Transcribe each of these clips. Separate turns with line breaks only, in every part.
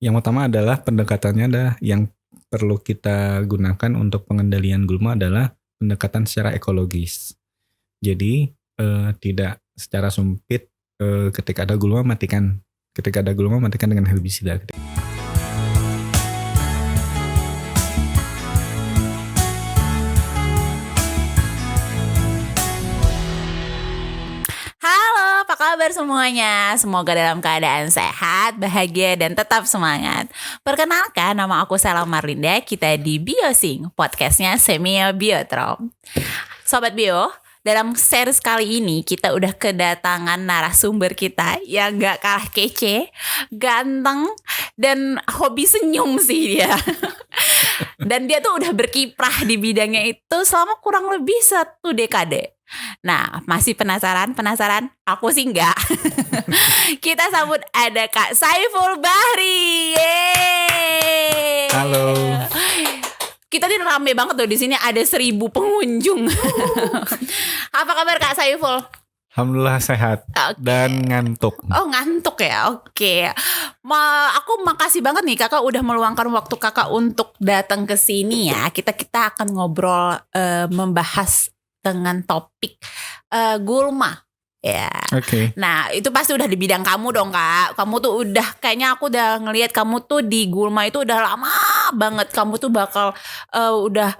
Yang utama adalah pendekatannya adalah yang perlu kita gunakan untuk pengendalian gulma adalah pendekatan secara ekologis. Jadi tidak secara sempit, ketika ada gulma matikan. Ketika ada gulma matikan dengan herbisida.
Apa kabar semuanya? Semoga dalam keadaan sehat, bahagia, dan tetap semangat. Perkenalkan, nama aku Sela Marlinda. Kita di Biosing, podcastnya Semia Biotrop. Sobat Bio, dalam series kali ini kita udah kedatangan narasumber kita yang gak kalah kece, ganteng, dan hobi senyum sih dia. Dan dia tuh udah berkiprah di bidangnya itu selama kurang lebih 1 dekade. Nah, masih penasaran? Aku sih enggak. Kita sambut ada Kak Saiful Bahri. Yeay.
Halo.
Kita nih rame banget loh di sini, ada 1.000 pengunjung. Apa kabar Kak Saiful?
Alhamdulillah sehat. Dan ngantuk.
Oh, ngantuk ya. Oke. Aku makasih banget nih Kakak udah meluangkan waktu Kakak untuk datang ke sini ya. Kita akan ngobrol membahas dengan topik gulma ya.
Oke.
Nah, itu pasti udah di bidang kamu dong Kak. Kamu tuh udah, kayaknya aku udah ngelihat kamu tuh di gulma itu udah lama banget. Kamu tuh bakal udah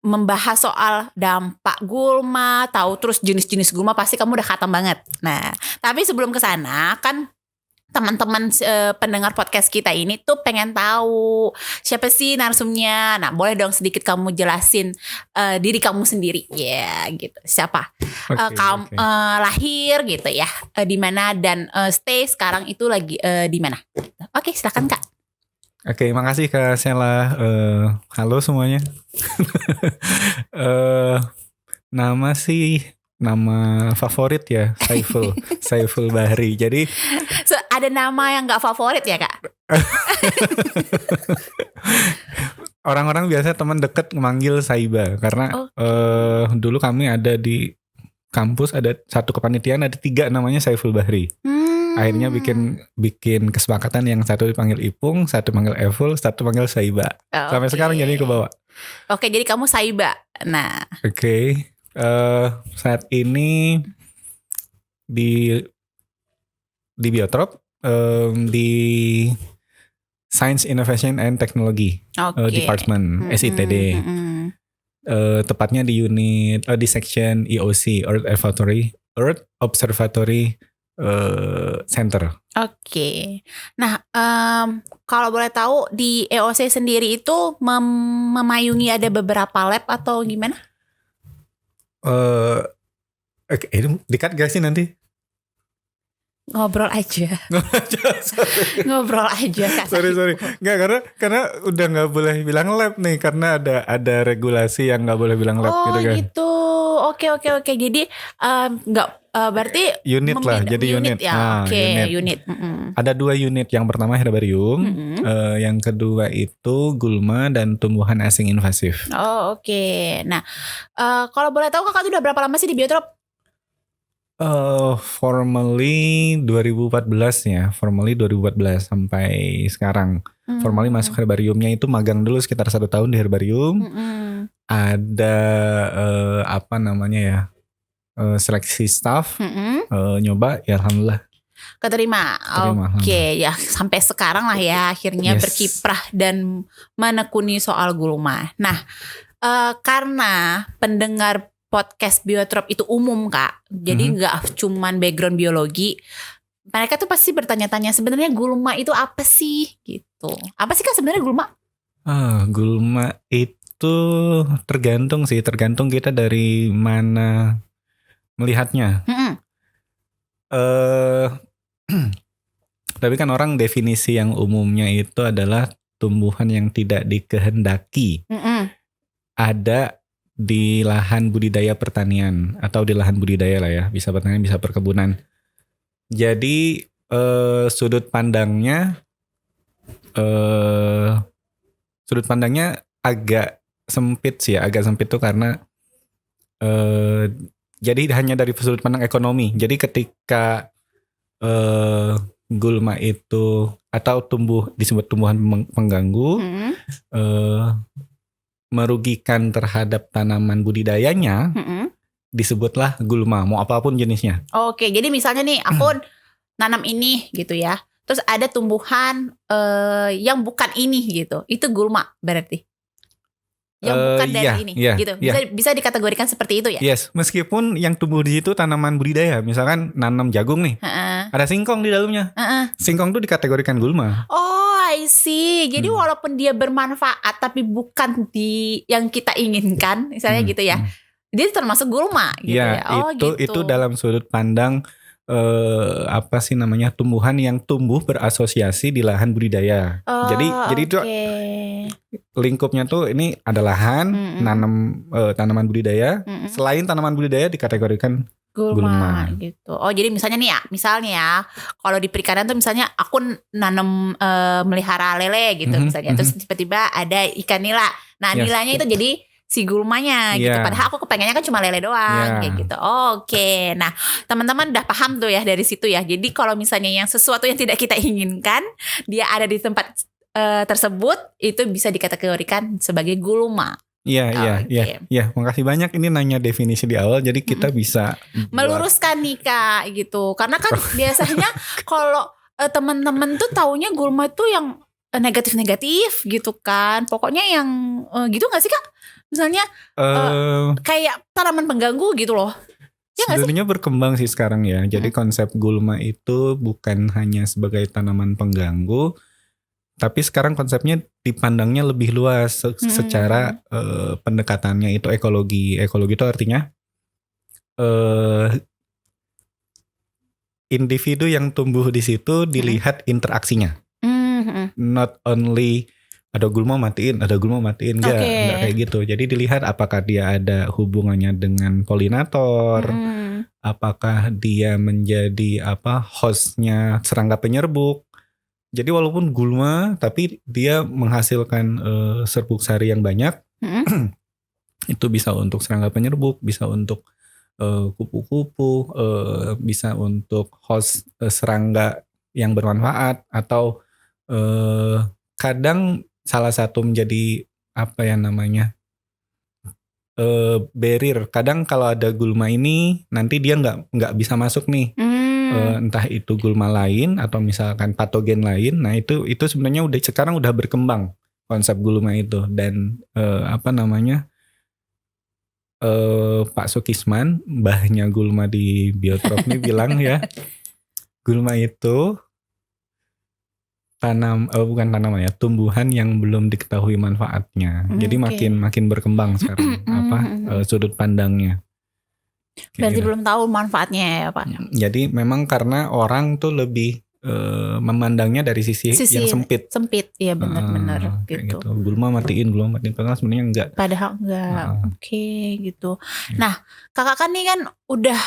membahas soal dampak gulma, tahu terus jenis-jenis gulma, pasti kamu udah khatam banget. Nah, tapi sebelum ke sana kan teman-teman pendengar podcast kita ini tuh pengen tahu siapa sih narsumnya. Nah, boleh dong sedikit kamu jelasin diri kamu sendiri ya, gitu. Siapa? Kamu lahir gitu ya, di mana, dan stay sekarang itu lagi di mana? Oke, silakan Kak.
Oke, makasih Kak Sela. Halo semuanya. Nama favorit ya, Saiful Bahri. Jadi
ada nama yang gak favorit ya Kak?
Orang-orang biasa teman dekat memanggil Saiba karena dulu kami ada di kampus, ada satu kepanitiaan, ada 3 namanya Saiful Bahri. Akhirnya bikin kesepakatan, yang satu dipanggil Ipung, satu panggil Evul, satu panggil Saiba. Sampai sekarang jadi kebawa.
Oke, jadi kamu Saiba. Nah.
Oke. Saat ini di Biotrop, di Science Innovation and Technology Department, SITD. Tepatnya di unit di section EOC, Earth Observatory Center. Oke.
Nah, kalau boleh tahu di EOC sendiri itu memayungi ada beberapa lab atau gimana?
Ini dikat gak sih nanti?
Ngobrol aja. Ngobrol aja Kak.
Sorry. Enggak, karena udah nggak boleh bilang lab nih, karena ada regulasi yang nggak boleh bilang lab gitu kan. Oh
gitu. Oke. Jadi nggak berarti
unit lah. Jadi unit.
Ya. Unit.
Ada 2 unit. Yang pertama herbarium, yang kedua itu gulma dan tumbuhan asing invasif.
Oh, oke. Nah, kalau boleh tahu Kakak udah berapa lama sih di Biotrop?
Formally 2014 ya. Formally 2014 sampai sekarang. Formally masuk herbariumnya itu magang dulu sekitar 1 tahun di herbarium. Ada seleksi staff. Nyoba ya, alhamdulillah
Keterima. Oke, ya sampai sekarang lah ya akhirnya berkiprah dan menekuni soal gulma. Nah, karena pendengar podcast Biotrop itu umum Kak, jadi nggak cuman background biologi, mereka tuh pasti bertanya-tanya sebenarnya gulma itu apa sih gitu. Apa sih Kak sebenarnya gulma?
Gulma itu tergantung kita dari mana melihatnya. Tapi kan orang definisi yang umumnya itu adalah tumbuhan yang tidak dikehendaki ada di lahan budidaya pertanian, atau di lahan budidaya lah ya, bisa pertanian bisa perkebunan. Jadi sudut pandangnya agak sempit sih ya, agak sempit tuh karena jadi hanya dari sudut pandang ekonomi. Jadi ketika gulma itu atau disebut tumbuhan pengganggu merugikan terhadap tanaman budidayanya, disebutlah gulma, mau apapun jenisnya.
Oke, jadi misalnya nih aku nanam ini gitu ya, terus ada tumbuhan yang bukan ini gitu, itu gulma berarti? Yang bukan dari ini gitu, bisa dikategorikan seperti itu ya?
Yes, meskipun yang tumbuh di situ tanaman budidaya, misalkan nanam jagung nih, ada singkong di dalamnya, singkong itu dikategorikan gulma.
Oh, I see. Jadi walaupun dia bermanfaat tapi bukan di yang kita inginkan, misalnya gitu ya. Dia termasuk gulma gitu ya.
Oh, itu dalam sudut pandang tumbuhan yang tumbuh berasosiasi di lahan budidaya. Jadi itu lingkupnya tuh ini ada lahan, nanam tanaman budidaya. Selain tanaman budidaya dikategorikan gulma
gitu. Oh, jadi misalnya nih ya, kalau di perikanan tuh misalnya aku nanam melihara lele gitu misalnya, terus tiba-tiba ada ikan nila. Nah, nilanya itu jadi si gulmanya gitu. Padahal aku kepengennya kan cuma lele doang kayak gitu. Oke. Nah, teman-teman udah paham tuh ya dari situ ya. Jadi kalau misalnya yang sesuatu yang tidak kita inginkan, dia ada di tempat tersebut, itu bisa dikategorikan sebagai gulma.
Iya. Makasih banyak ini nanya definisi di awal, jadi kita bisa
meluruskan nih Kak gitu. Karena kan biasanya kalau teman-teman tuh taunya gulma tuh yang negatif-negatif gitu kan. Pokoknya yang gitu gak sih Kak? Misalnya kayak tanaman pengganggu gitu loh. Ya
sebenarnya berkembang sih sekarang ya. Jadi konsep gulma itu bukan hanya sebagai tanaman pengganggu, tapi sekarang konsepnya dipandangnya lebih luas secara pendekatannya itu ekologi. Ekologi itu artinya individu yang tumbuh di situ dilihat interaksinya. Not only ada gulma matiin, enggak kayak gitu. Jadi dilihat apakah dia ada hubungannya dengan polinator, apakah dia menjadi hostnya serangga penyerbuk. Jadi walaupun gulma, tapi dia menghasilkan serbuk sari yang banyak. Itu bisa untuk serangga penyerbuk, bisa untuk kupu-kupu, bisa untuk host serangga yang bermanfaat, atau kadang salah satu menjadi barrier. Kadang kalau ada gulma ini nanti dia nggak bisa masuk nih, entah itu gulma lain atau misalkan patogen lain. Nah itu sebenarnya sekarang udah berkembang konsep gulma itu. Dan Pak Sukisman, mbahnya gulma di Biotrop ini bilang ya, gulma itu tumbuhan yang belum diketahui manfaatnya. Jadi makin berkembang sekarang sudut pandangnya.
Berarti belum tahu manfaatnya ya Pak.
Jadi memang karena orang tuh lebih memandangnya dari sisi yang sempit.
Iya benar-benar gitu.
Gulma matiin padahal sebenarnya enggak.
Padahal enggak. Oke, gitu. Nah, Kakak kan nih kan udah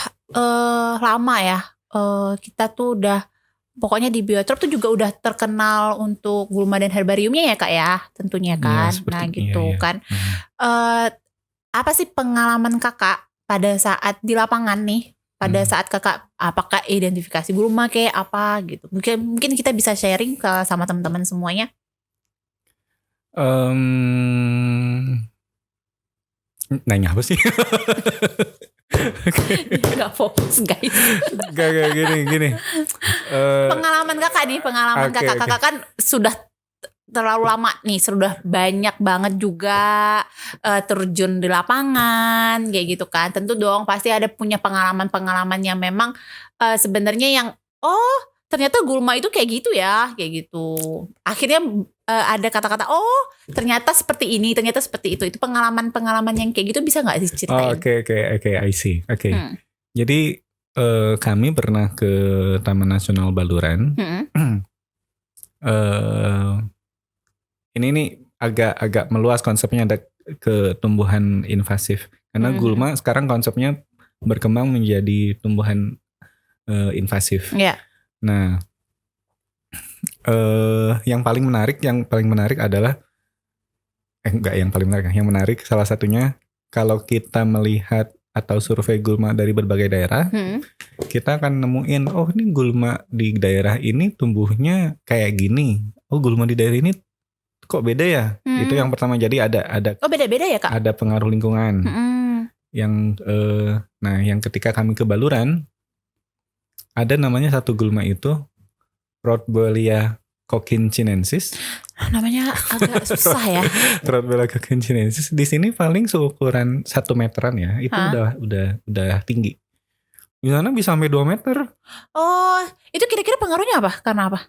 lama ya. Kita tuh udah pokoknya di Biotrop tuh juga udah terkenal untuk gulma dan herbariumnya ya Kak ya, tentunya kan. Nah gitu kan. Apa sih pengalaman Kakak pada saat di lapangan nih? Pada saat Kakak apakah identifikasi gulma kayak apa gitu? Mungkin kita bisa sharing sama teman-teman semuanya.
Nanya apa sih?
Gak fokus guys.
Gak gini.
Pengalaman Kakak nih, Kakak kan sudah terlalu lama nih, sudah banyak banget juga terjun di lapangan kayak gitu kan. Tentu dong pasti ada punya pengalaman yang memang sebenarnya yang ternyata gulma itu kayak gitu ya, kayak gitu. Akhirnya ada kata-kata ternyata seperti ini, ternyata seperti itu. Itu pengalaman yang kayak gitu bisa nggak diceritain?
Oke, I see. Oke. Jadi kami pernah ke Taman Nasional Baluran. Ini agak meluas konsepnya, ada ke tumbuhan invasif. Karena gulma sekarang konsepnya berkembang menjadi tumbuhan invasif.
Yeah.
Nah, yang paling menarik adalah yang menarik salah satunya kalau kita melihat atau survei gulma dari berbagai daerah, kita akan nemuin, oh ini gulma di daerah ini tumbuhnya kayak gini. Oh gulma di daerah ini kok beda ya? Itu yang pertama. Jadi ada
Oh beda-beda ya Kak?
Ada pengaruh lingkungan. Yang nah yang ketika kami ke Baluran ada namanya satu gulma itu Rhodbellia cochinensis.
Namanya agak susah ya.
Rhodbellia cochinensis di sini paling seukuran 1 meteran ya. Itu udah tinggi. Di sana bisa sampai 2 meter.
Oh, itu kira-kira pengaruhnya apa? Karena apa?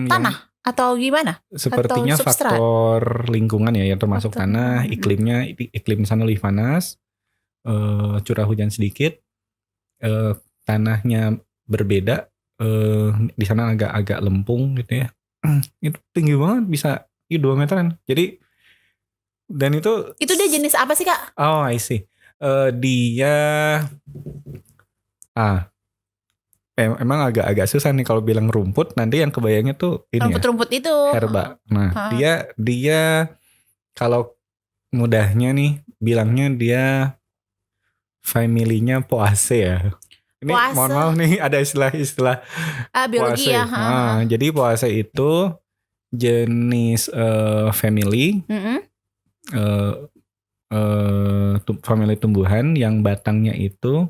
Tanah atau gimana?
Sepertinya
atau
faktor lingkungan ya, yang termasuk tanah, iklimnya, iklim sana lebih panas, curah hujan sedikit, tanahnya berbeda, di sana agak lempung gitu ya. Itu tinggi banget, bisa 2 meteran. Jadi dan itu
dia jenis apa sih Kak?
Oh I see. Dia emang agak susah nih kalau bilang rumput, nanti yang kebayangnya tuh ini
rumput-rumput itu
herba. Nah dia kalau mudahnya nih bilangnya dia family-nya Poaceae ya. Ini mohon maaf nih ada istilah
biologi
Poaceae.
ya.
Jadi Poaceae itu jenis family family tumbuhan yang batangnya itu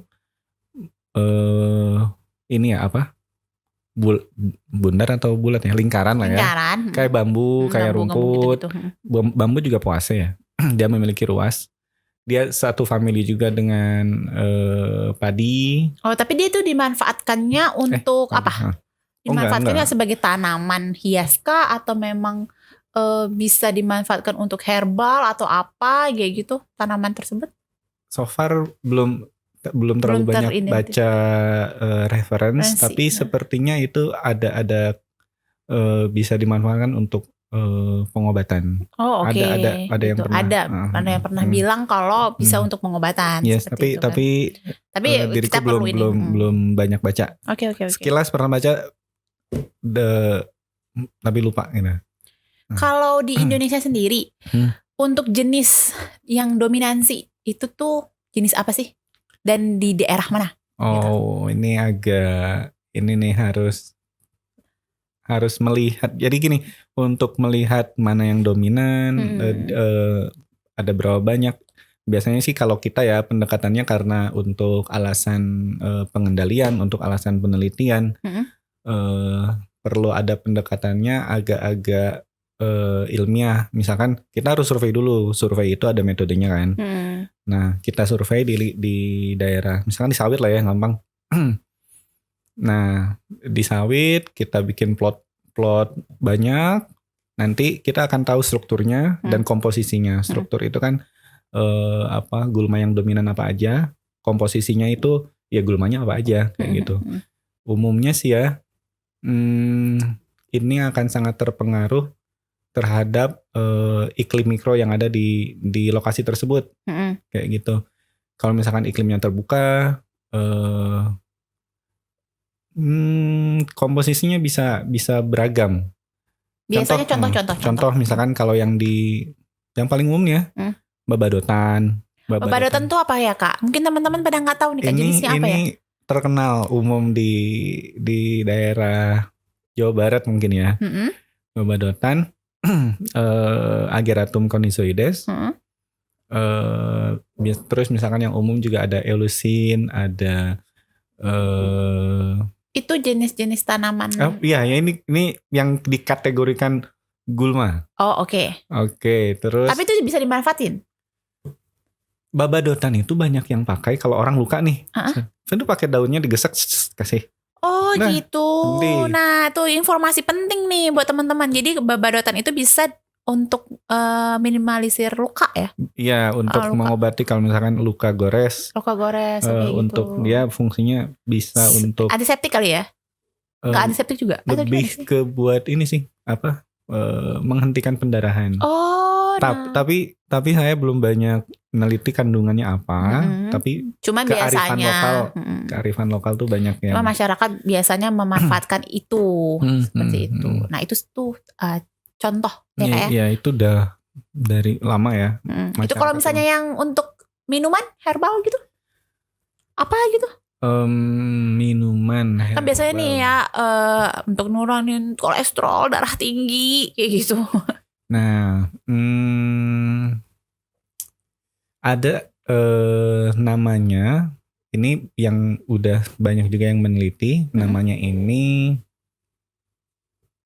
ini ya apa? Bundar atau bulat ya? Lingkaran lah ya. Kayak bambu, kayak rumput. Bambu juga Poaceae ya. Dia memiliki ruas. Dia satu family juga dengan padi.
Oh, tapi dia itu dimanfaatkannya untuk apa? Dimanfaatkannya sebagai tanaman hias kah atau memang bisa dimanfaatkan untuk herbal atau apa kayak gitu tanaman tersebut?
So far belum terlalu banyak baca reference, tapi sepertinya itu ada bisa dimanfaatkan untuk pengobatan.
Oh oke.
Ada yang
pernah pernah bilang kalau bisa untuk pengobatan.
Yes, tapi diriku belum banyak baca.
Oke.
Sekilas pernah baca tapi lupa gitu.
Kalau di Indonesia sendiri untuk jenis yang dominansi itu tuh jenis apa sih? Dan di daerah mana?
Oh, ini nih harus melihat. Jadi gini, untuk melihat mana yang dominan, ada berapa banyak. Biasanya sih kalau kita ya pendekatannya karena untuk alasan pengendalian, untuk alasan penelitian, perlu ada pendekatannya agak-agak ilmiah. Misalkan kita harus survei dulu. Survei itu ada metodenya kan. Nah kita survei di daerah, misalkan di sawit lah ya gampang. Nah di sawit kita bikin plot banyak. Nanti kita akan tahu strukturnya dan komposisinya. Struktur itu kan gulma yang dominan apa aja. Komposisinya itu ya gulmanya apa aja kayak gitu. Umumnya sih ya ini akan sangat terpengaruh terhadap iklim mikro yang ada di lokasi tersebut. Kayak gitu. Kalau misalkan iklimnya terbuka, komposisinya bisa beragam.
Biasanya contoh
misalkan kalau yang paling umum ya, babadotan.
Babadotan tuh apa ya Kak? Mungkin teman-teman pada nggak tahu nih Kak, jenisnya apa ya?
Ini terkenal umum di daerah Jawa Barat mungkin ya. Babadotan. Ageratum conizoides. Terus misalkan yang umum juga ada elusin, ada
itu jenis-jenis tanaman.
Iya, ya ini yang dikategorikan gulma.
Oh, oke.
Oke, terus
tapi itu bisa dimanfaatin.
Babadotan itu banyak yang pakai kalau orang luka nih. Itu pakai daunnya digesek kasih.
Oh gitu. Nah tuh informasi penting nih buat teman-teman. Jadi babadotan itu bisa untuk minimalisir luka ya?
Iya, untuk mengobati kalau misalkan luka gores. Untuk dia fungsinya bisa untuk
antiseptik kali ya? Ke antiseptik juga?
Lebih ke buat ini sih menghentikan pendarahan. Tapi saya belum banyak meneliti kandungannya apa, tapi
cuma biasanya
kearifan lokal tuh banyak ya.
Cuma masyarakat biasanya memanfaatkan itu seperti itu. Nah itu tuh contoh ya Kak ya?
Iya itu udah dari lama ya.
Itu kalau misalnya yang untuk minuman herbal gitu, apa gitu?
Minuman
kan biasanya nih ya untuk nurunin kolesterol, darah tinggi kayak gitu.
Nah, ada namanya, ini yang udah banyak juga yang meneliti, namanya ini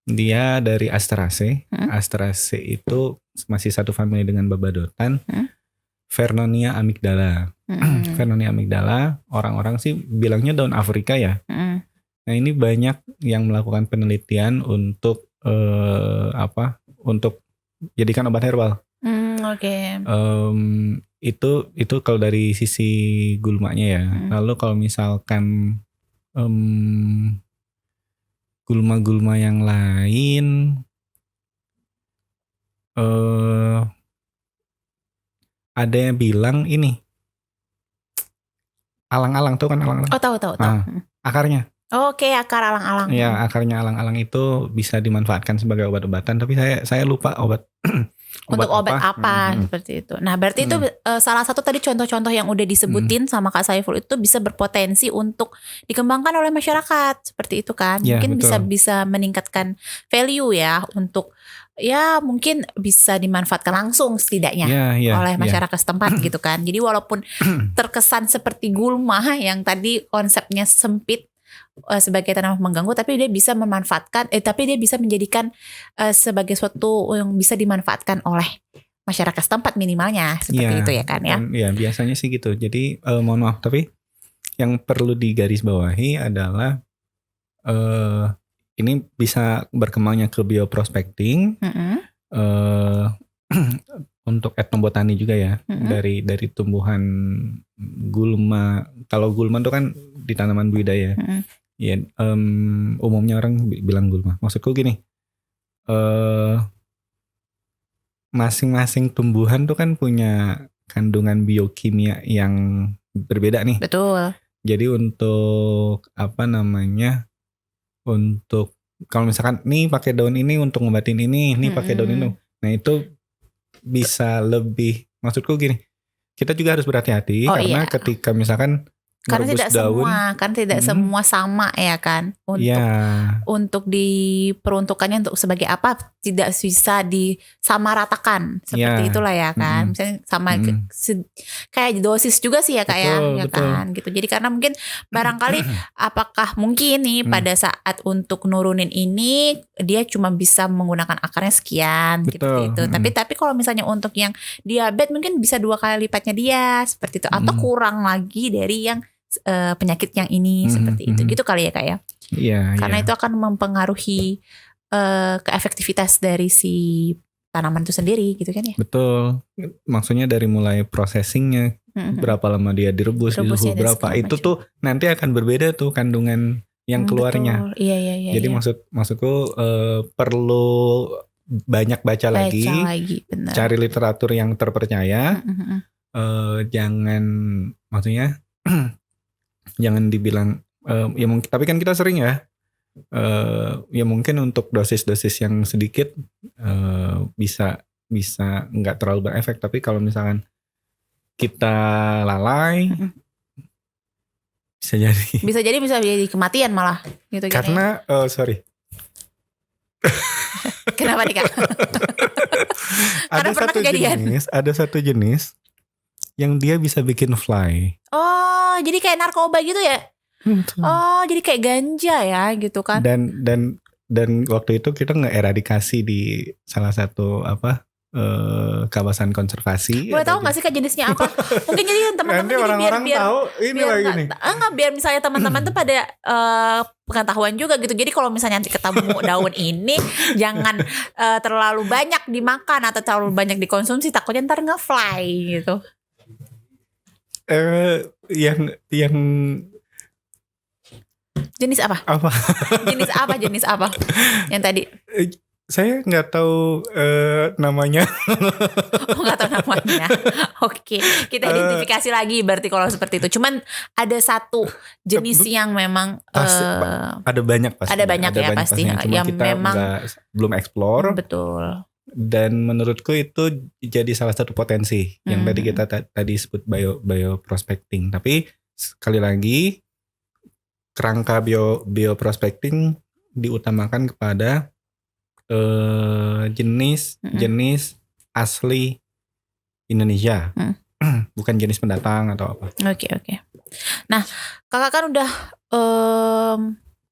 dia dari Asteraceae. Asteraceae itu masih satu famili dengan babadotan. Vernonia amygdala. Vernonia amygdala, orang-orang sih bilangnya daun Afrika ya. Nah, ini banyak yang melakukan penelitian untuk untuk jadikan obat herbal.
Oke.
Itu kalau dari sisi gulmanya ya. Lalu kalau misalkan gulma-gulma yang lain, ada yang bilang ini alang-alang, tuh kan alang-alang.
Oh, tahu.
Akarnya.
Oke, akar alang-alang.
Ya, akarnya alang-alang itu bisa dimanfaatkan sebagai obat-obatan, tapi saya lupa
untuk obat apa seperti itu. Nah, berarti itu salah satu tadi contoh-contoh yang udah disebutin sama Kak Saiful itu bisa berpotensi untuk dikembangkan oleh masyarakat seperti itu kan.
Ya,
mungkin
betul.
bisa meningkatkan value ya untuk ya mungkin bisa dimanfaatkan langsung setidaknya oleh masyarakat setempat gitu kan. Jadi walaupun terkesan seperti gulma yang tadi konsepnya sempit sebagai tanaman mengganggu, tapi dia bisa memanfaatkan tapi dia bisa menjadikan sebagai suatu yang bisa dimanfaatkan oleh masyarakat setempat minimalnya seperti itu ya kan ya.
Ya, biasanya sih gitu. Jadi mohon maaf, tapi yang perlu digarisbawahi adalah ini bisa berkembangnya ke bioprospecting, untuk etnobotani juga ya, dari tumbuhan gulma. Kalau gulma itu kan di tanaman budidaya. Ya, umumnya orang bilang gulma. Maksudku gini, masing-masing tumbuhan tuh kan punya kandungan biokimia yang berbeda nih.
Betul.
Jadi untuk untuk kalau misalkan nih pakai daun ini untuk ngobatin ini, nih pakai daun ini. Nah, itu bisa lebih, maksudku gini, kita juga harus berhati-hati karena ketika misalkan
karena tidak semua sama ya kan untuk diperuntukannya untuk sebagai apa tidak bisa disamaratakan seperti itulah ya kan. Misalnya sama kayak dosis juga sih ya Kak ya kan gitu. Jadi karena mungkin barangkali apakah mungkin nih pada saat untuk nurunin ini dia cuma bisa menggunakan akarnya sekian gitu. Tapi kalau misalnya untuk yang diabetes mungkin bisa 2 kali lipatnya dia seperti itu, atau kurang lagi dari yang penyakit yang ini seperti itu gitu kali ya Kak ya. Karena itu akan mempengaruhi keefektivitas dari si tanaman itu sendiri gitu kan ya.
Betul. Maksudnya dari mulai processingnya, berapa lama dia direbus, di suhu berapa, itu tuh nanti akan berbeda tuh kandungan yang keluarnya.
Iya.
Jadi maksudku perlu banyak baca lagi cari literatur yang terpercaya. Jangan, maksudnya jangan dibilang ya mungkin, tapi kan kita sering ya ya mungkin untuk dosis-dosis yang sedikit bisa nggak terlalu berefek, tapi kalau misalkan kita lalai bisa jadi kematian malah gitu karena ya. Sorry.
Kenapa nih Kak?
Ada satu jenis yang dia bisa bikin fly.
Oh, jadi kayak narkoba gitu ya? Oh, jadi kayak ganja ya gitu kan?
Dan waktu itu kita ngeeradikasi di salah satu kawasan konservasi.
Boleh tahu nggak sih Kak jenisnya apa? Mungkin jadi teman-teman jadi
orang biar tahu ini biar lagi nih.
Biar misalnya teman-teman tuh pada pengetahuan juga gitu. Jadi kalau misalnya nanti ketemu daun ini jangan terlalu banyak dimakan atau terlalu banyak dikonsumsi, takutnya ntar nge-fly gitu.
Yang
jenis apa? Jenis apa? Yang tadi?
Saya nggak tahu namanya.
Nggak tahu namanya. Oke, kita identifikasi lagi berarti kalau seperti itu. Cuman ada satu jenis yang memang
ada banyak pasti.
Ada banyak pasti. Yang
kita memang belum explore.
Betul.
Dan menurutku itu jadi salah satu potensi yang tadi kita tadi sebut bioprospecting. Tapi sekali lagi kerangka bioprospecting diutamakan kepada jenis asli Indonesia, bukan jenis pendatang atau apa.
Oke. Nah, kakak kan udah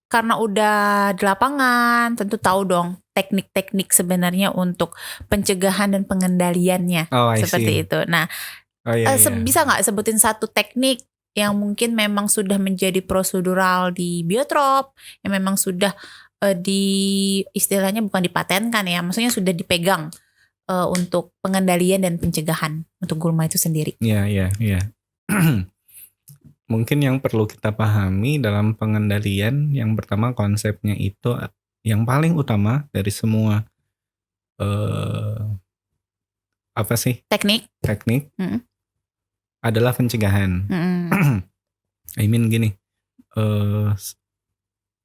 karena udah di lapangan, tentu tahu dong teknik-teknik sebenarnya untuk pencegahan dan pengendaliannya, seperti itu. Nah, bisa nggak sebutin satu teknik yang mungkin memang sudah menjadi prosedural di Biotrop, yang memang sudah istilahnya bukan dipatenkan ya, maksudnya sudah dipegang untuk pengendalian dan pencegahan untuk gulma itu sendiri.
Iya. Mungkin yang perlu kita pahami dalam pengendalian, yang pertama konsepnya itu yang paling utama dari semua teknik adalah pencegahan. I mean gini,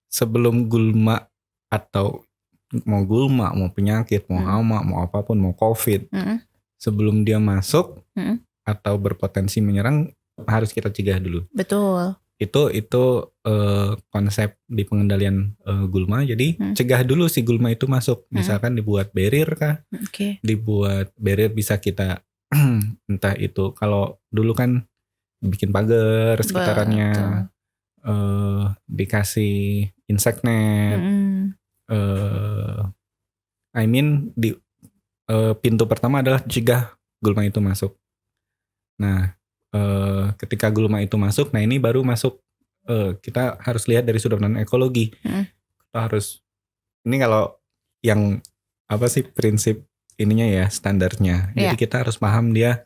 sebelum gulma atau mau gulma, mau penyakit, mau hama, mau apapun, mau COVID, sebelum dia masuk atau berpotensi menyerang, harus kita cegah dulu.
Betul.
Itu konsep di pengendalian gulma. Jadi cegah dulu si gulma itu masuk. Misalkan dibuat barrier kah? Dibuat barrier bisa kita entah itu kalau dulu kan bikin pagar sekitarannya, dikasih insect net, di pintu pertama adalah cegah gulma itu masuk. Nah, ketika gulma itu masuk, nah ini baru masuk, kita harus lihat dari sudut pandang ekologi. Kita harus, ini kalau yang prinsip ininya ya, standarnya. Jadi kita harus paham dia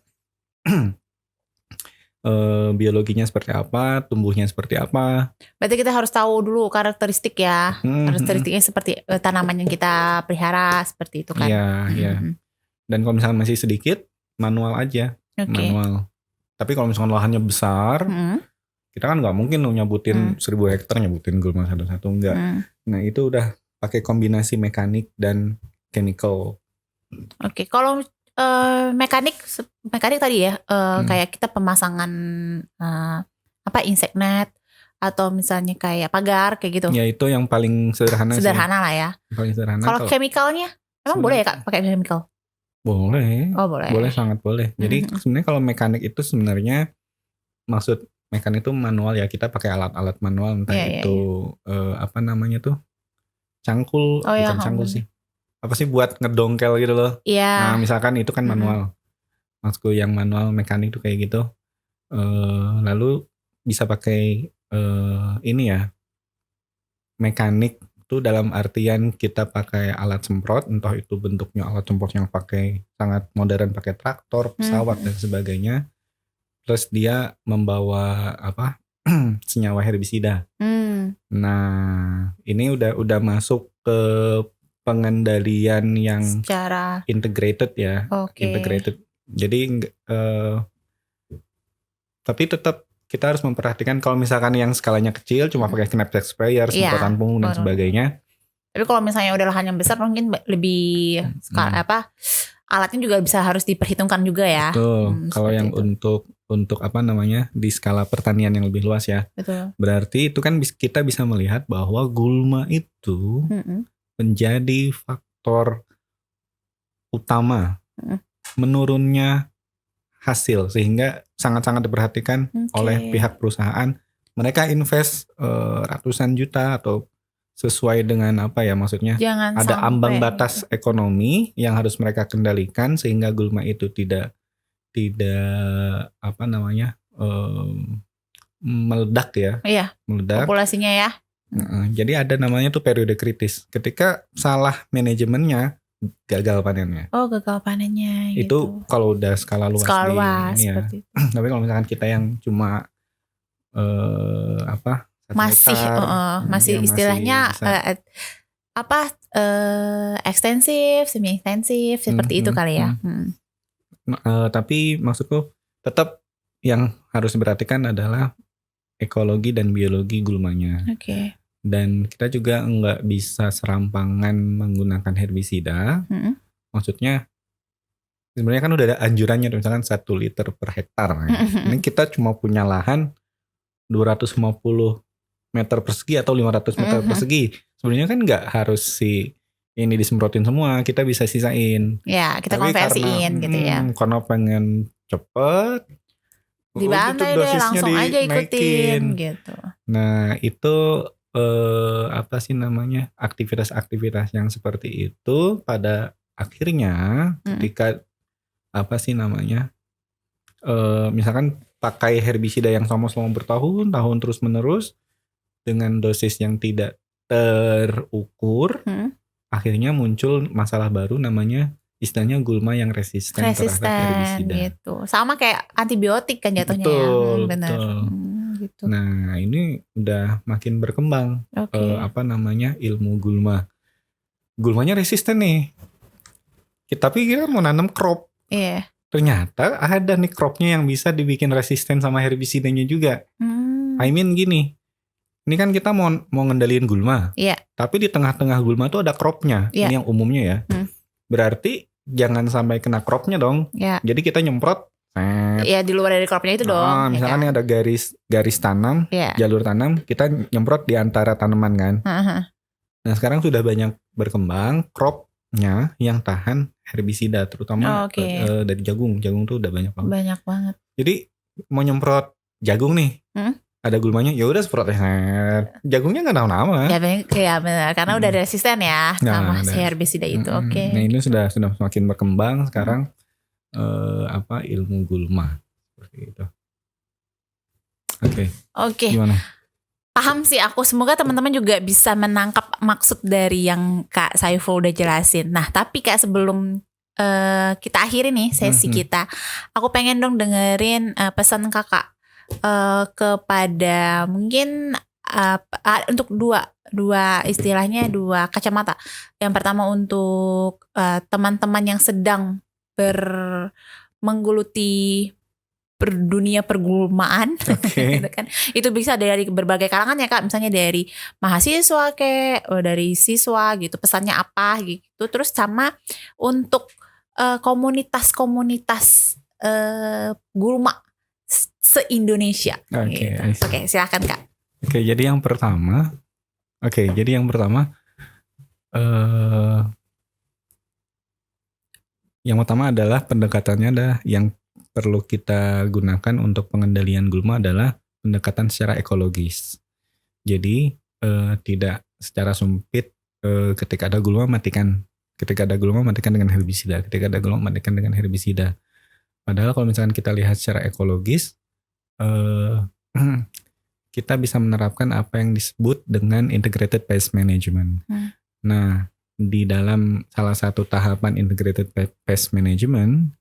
biologinya seperti apa, tumbuhnya seperti apa.
Berarti kita harus tahu dulu karakteristik ya, karakteristiknya seperti tanaman yang kita pelihara seperti itu kan.
Iya. Dan kalau misalkan masih sedikit, manual aja, manual. Tapi kalau misalkan lahannya besar, kita kan nggak mungkin nyabutin 1000 hektar nyabutin gulma satu-satu, enggak. Nah itu udah pakai kombinasi mekanik dan chemical.
Oke, kalau mekanik tadi ya, kayak kita pemasangan insect net atau misalnya kayak pagar kayak gitu.
Ya itu yang paling sederhana sih.
Lah ya.
Paling sederhana.
Kalau chemicalnya, emang boleh ya Kak pakai chemical?
Boleh.
Oh boleh.
Boleh, sangat boleh. Jadi sebenarnya kalau mekanik itu sebenarnya maksud mekanik itu manual ya, kita pakai alat-alat manual, entah itu cangkul, bukan cangkul sih. Apa sih buat ngedongkel gitu loh. Nah misalkan itu kan manual. Maksudku yang manual mekanik itu kayak gitu. Lalu bisa pakai mekanik itu dalam artian kita pakai alat semprot, entah itu bentuknya alat semprot yang pakai sangat modern, pakai traktor, pesawat dan sebagainya. Plus dia membawa senyawa herbisida. Nah ini udah masuk ke pengendalian yang
secara
integrated ya. Integrated. Jadi tapi tetap kita harus memperhatikan kalau misalkan yang skalanya kecil cuma pakai knapsack sprayer, semprotan punggung dan sebagainya.
Tapi kalau misalnya udah lahan yang besar mungkin lebih alatnya juga bisa harus diperhitungkan juga ya.
Betul. Kalau yang itu. untuk di skala pertanian yang lebih luas ya.
Betul.
Berarti itu kan kita bisa melihat bahwa gulma itu menjadi faktor utama menurunnya hasil, sehingga sangat-sangat diperhatikan oleh pihak perusahaan. Mereka invest ratusan juta atau sesuai dengan maksudnya ada ambang batas ekonomi yang harus mereka kendalikan sehingga gulma itu tidak meledak ya.
Iya.
Meledak.
Populasinya ya.
Jadi ada namanya tuh periode kritis. Ketika salah manajemennya, gagal panennya.
Oh, gagal panennya.
Itu gitu. Kalau udah skala luas.
Skala luas
ya.
Seperti itu.
Tapi kalau misalkan kita yang cuma
masih istilahnya ekstensif, semi ekstensif seperti itu kali ya.
Tapi maksudku tetap yang harus diperhatikan adalah ekologi dan biologi gulmanya. Dan kita juga nggak bisa serampangan menggunakan herbisida. Maksudnya sebenarnya kan udah ada anjurannya, misalkan 1 liter per hektar. Ini kita cuma punya lahan 250 meter persegi atau 500 meter persegi. Sebenarnya kan nggak harus ini disemprotin semua, kita bisa sisain.
Ya, kita
Tapi
konversiin gitu ya.
Karena pengen cepet,
dibantai deh, langsung aja ikutin gitu.
Nah itu apa sih namanya, aktivitas-aktivitas yang seperti itu pada akhirnya ketika apa sih namanya, misalkan pakai herbisida yang sama selama bertahun-tahun terus menerus dengan dosis yang tidak terukur, akhirnya muncul masalah baru namanya istilahnya gulma yang resisten terhadap herbisida.
Gitu. Sama kayak antibiotik kan jatuhnya.
Betul,
benar.
Betul.
Gitu.
Nah ini udah makin berkembang apa namanya ilmu gulma. Gulmanya resisten nih. Tapi kita mau nanam crop.
Iya.
Ternyata ada nih cropnya yang bisa dibikin resisten sama herbisidanya juga. I mean gini. Ini kan kita mau ngendaliin gulma.
Iya.
Tapi di tengah-tengah gulma tuh ada cropnya. Ini yang umumnya ya. Berarti jangan sampai kena cropnya dong. Jadi kita nyemprot.
Ya di luar dari cropnya itu dong.
Misalkan ada garis tanam, jalur tanam, kita nyemprot di antara tanaman kan. Nah sekarang sudah banyak berkembang cropnya yang tahan herbisida, terutama dari jagung. Jagung tuh udah banyak banget.
Banyak banget.
Jadi mau nyemprot jagung nih, ada gulmanya, ya udah semprot. Jagungnya nggak tahu nama.
Ya benar, karena udah resisten ya sama si herbisida itu.
Nah ini sudah semakin berkembang sekarang. Ilmu gulma seperti itu. Oke. Gimana?
Paham sih aku. Semoga teman-teman juga bisa menangkap maksud dari yang Kak Saiful udah jelasin. Nah, tapi Kak sebelum kita akhiri nih sesi kita, aku pengen dong dengerin pesan Kakak kepada mungkin untuk dua istilahnya dua kacamata. Yang pertama untuk teman-teman yang sedang menggeluti dunia pergulmaan, gitu kan. Itu bisa dari berbagai kalangan ya Kak, misalnya dari mahasiswa dari siswa gitu, pesannya apa gitu. Terus sama untuk komunitas-komunitas gulma se-Indonesia. Oke, silakan Kak.
Jadi yang pertama, yang utama adalah pendekatannya adalah yang perlu kita gunakan untuk pengendalian gulma adalah pendekatan secara ekologis. Jadi tidak secara sumpit, ketika ada gulma matikan. Ketika ada gulma matikan dengan herbisida. Ketika ada gulma matikan dengan herbisida. Padahal kalau misalkan kita lihat secara ekologis, kita bisa menerapkan apa yang disebut dengan integrated pest management. Nah, di dalam salah satu tahapan integrated pest management,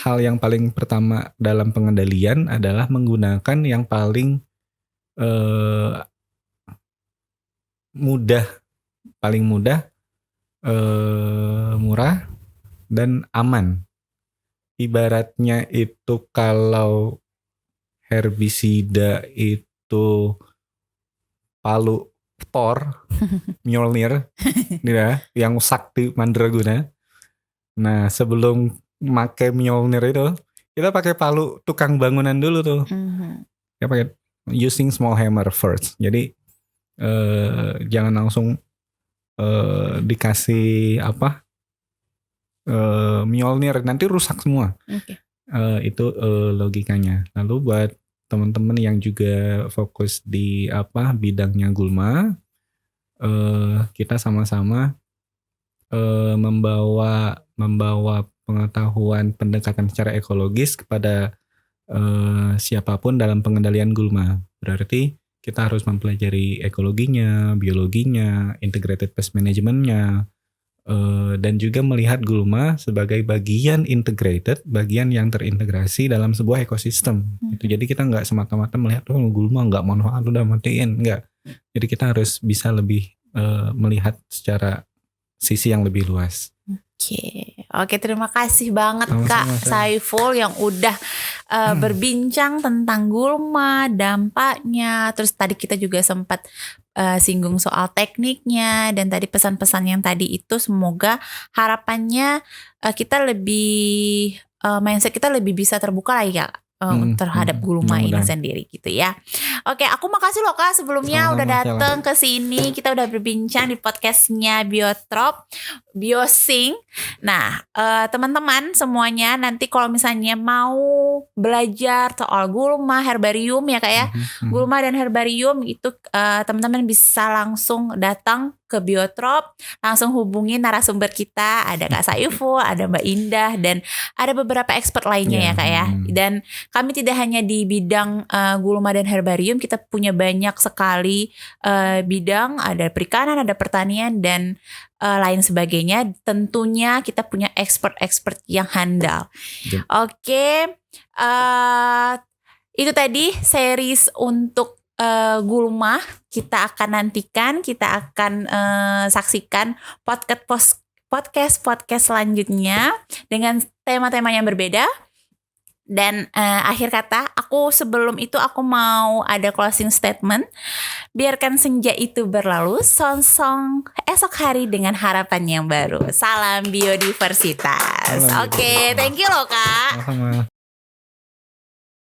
hal yang paling pertama dalam pengendalian adalah menggunakan yang paling mudah, murah dan aman. Ibaratnya itu kalau herbisida itu palu Thor, Mjolnir, ya, yang sakti mandraguna. Nah, sebelum pakai Mjolnir itu, kita pakai palu tukang bangunan dulu tuh. Kita pakai using small hammer first. Jadi jangan langsung dikasih Mjolnir, nanti rusak semua. Itu logikanya. Lalu buat teman-teman yang juga fokus di bidangnya gulma, kita sama-sama membawa pengetahuan pendekatan secara ekologis kepada siapapun dalam pengendalian gulma. Berarti kita harus mempelajari ekologinya, biologinya, integrated pest managementnya, dan juga melihat gulma sebagai bagian integrated, bagian yang terintegrasi dalam sebuah ekosistem. Itu jadi kita nggak semata-mata melihat gulma nggak manfaat udah matiin, nggak. Jadi kita harus bisa lebih melihat secara sisi yang lebih luas.
Oke, terima kasih banget Kak Saiful yang udah berbincang tentang gulma, dampaknya. Terus tadi kita juga sempat singgung soal tekniknya, dan tadi pesan-pesan yang tadi itu semoga harapannya kita lebih mindset kita lebih bisa terbuka lagi Kak terhadap gulma ini sendiri gitu ya. Oke, aku makasih loh Kak sebelumnya udah datang ke sini. Kita udah berbincang di podcastnya Biotrop, Biosing. Nah, teman-teman semuanya nanti kalau misalnya mau belajar soal gulma, herbarium ya Kak ya, gulma dan herbarium itu teman-teman bisa langsung datang ke Biotrop, langsung hubungi narasumber kita, ada Kak Saiful, ada Mbak Indah, dan ada beberapa expert lainnya ya Kak ya. Dan kami tidak hanya di bidang gulma dan herbarium, kita punya banyak sekali bidang, ada perikanan, ada pertanian, dan lain sebagainya. Tentunya kita punya expert-expert yang handal. Oke, itu tadi series untuk gulma. Kita akan nantikan, kita akan saksikan podcast selanjutnya dengan tema-tema yang berbeda. Dan akhir kata, sebelum itu aku mau ada closing statement. Biarkan senja itu berlalu, song-song esok hari dengan harapan yang baru. Salam biodiversitas. Oke, thank you loh Kak.